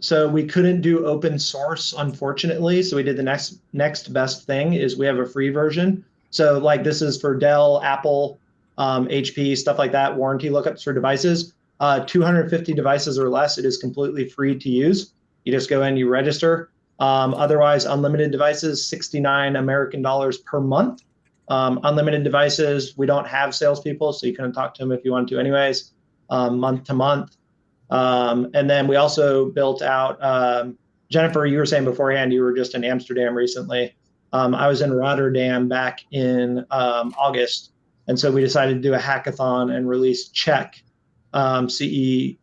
So we couldn't do open source, unfortunately. So we did the next best thing is we have a free version. So like this is for Dell, Apple, HP, stuff like that, warranty lookups for devices. 250 devices or less, it is completely free to use. You just go in, you register. Otherwise, unlimited devices, $69 American per month. Unlimited devices, we don't have salespeople, so you couldn't talk to them if you wanted to anyways, month to month. And then we also built out, Jennifer, you were saying beforehand, you were just in Amsterdam recently. I was in Rotterdam back in August. And so we decided to do a hackathon and release Check, CHECK,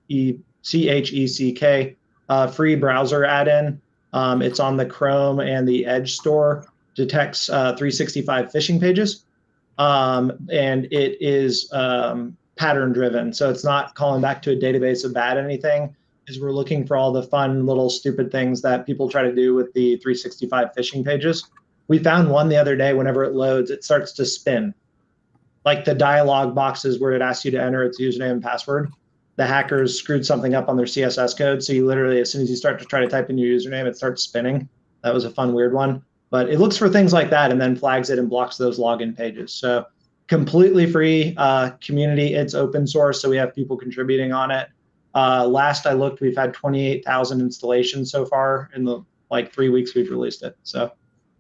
free browser add-in. It's on the Chrome and the Edge store. Detects 365 phishing pages, and it is pattern driven. So it's not calling back to a database of bad anything. Is we're looking for all the fun little stupid things that people try to do with the 365 phishing pages. We found one the other day. Whenever it loads, it starts to spin, like the dialog boxes where it asks you to enter its username and password. The hackers screwed something up on their CSS code. So you literally, as soon as you start to try to type in your username, it starts spinning. That was a fun, weird one. But it looks for things like that and then flags it and blocks those login pages. So completely free community. It's open source, so we have people contributing on it. Last I looked, we've had 28,000 installations so far in the 3 weeks we've released it. So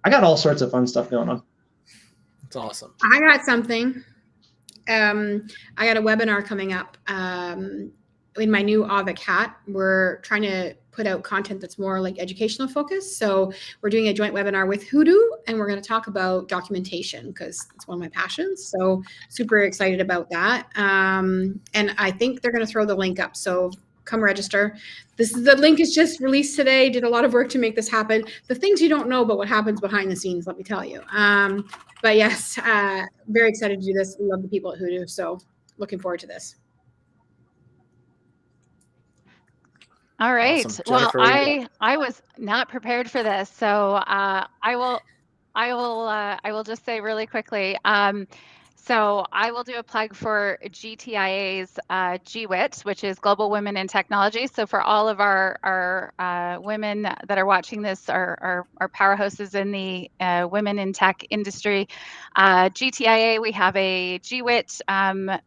I got all sorts of fun stuff going on. It's awesome. I got something. I got a webinar coming up. In my new AVIC hat, we're trying to put out content that's more like educational focused. So we're doing a joint webinar with Hoodoo, and we're going to talk about documentation because it's one of my passions. So super excited about that. And I think they're going to throw the link up. So come register. The link is just released today. Did a lot of work to make this happen. The things you don't know about what happens behind the scenes, let me tell you. But yes, very excited to do this. Love the people at Hoodoo. So looking forward to this. All right. Awesome. Well, Jennifer, I was not prepared for this, so I will just say really quickly. So I will do a plug for GTIA's GWIT, which is Global Women in Technology. So for all of our women that are watching this, our powerhouses in the women in tech industry, GTIA, we have a GWIT.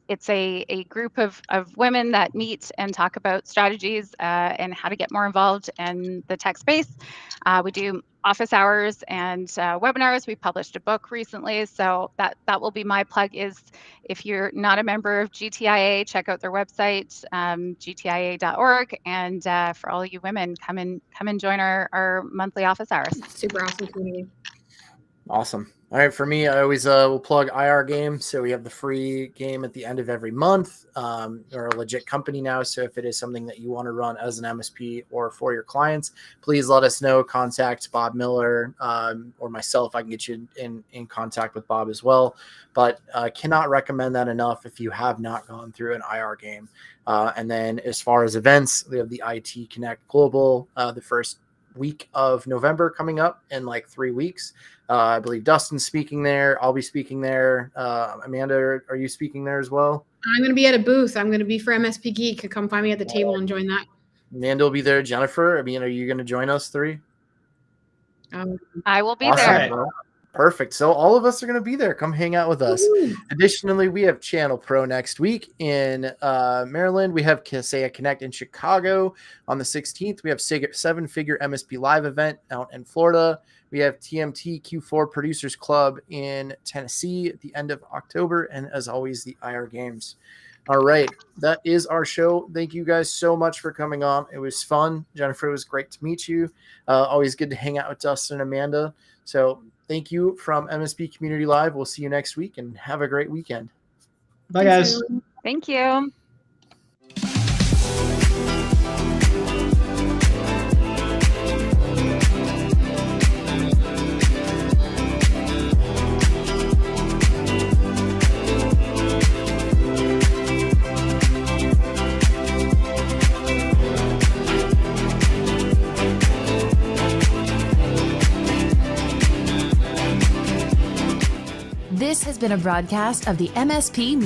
It's a group of women that meet and talk about strategies and how to get more involved in the tech space. We do office hours and webinars. We published a book recently, so that will be my plug. Is if you're not a member of GTIA, check out their website, gtia.org, and for all you women, come and join our monthly office hours. Super awesome community. Awesome. All right, for me, I always will plug IR Game. So we have the free game at the end of every month. We're a legit company now. So if it is something that you want to run as an MSP or for your clients, please let us know. Contact Bob Miller or myself. I can get you in contact with Bob as well. But cannot recommend that enough if you have not gone through an IR Game. And then as far as events, we have the IT Connect Global, the first week of November coming up in 3 weeks. I believe Dustin's speaking there. I'll be speaking there. Amanda, are you speaking there as well? I'm going to be at a booth. I'm going to be for MSP Geek. Come find me at the table and join that. Amanda will be there. Jennifer, are you going to join us three? I will be awesome, there. Bro. Perfect. So all of us are going to be there. Come hang out with us. Woo. Additionally, we have Channel Pro next week in Maryland. We have Kaseya Connect in Chicago on the 16th. We have seven-figure MSP Live event out in Florida. We have TMT Q4 Producers Club in Tennessee at the end of October. And as always, the IR Games. All right. That is our show. Thank you guys so much for coming on. It was fun. Jennifer, it was great to meet you. Always good to hang out with Dustin and Amanda. So thank you from MSP Community Live. We'll see you next week and have a great weekend. Bye, Thanks, guys. everyone. Thank you. This has been a broadcast of the MSP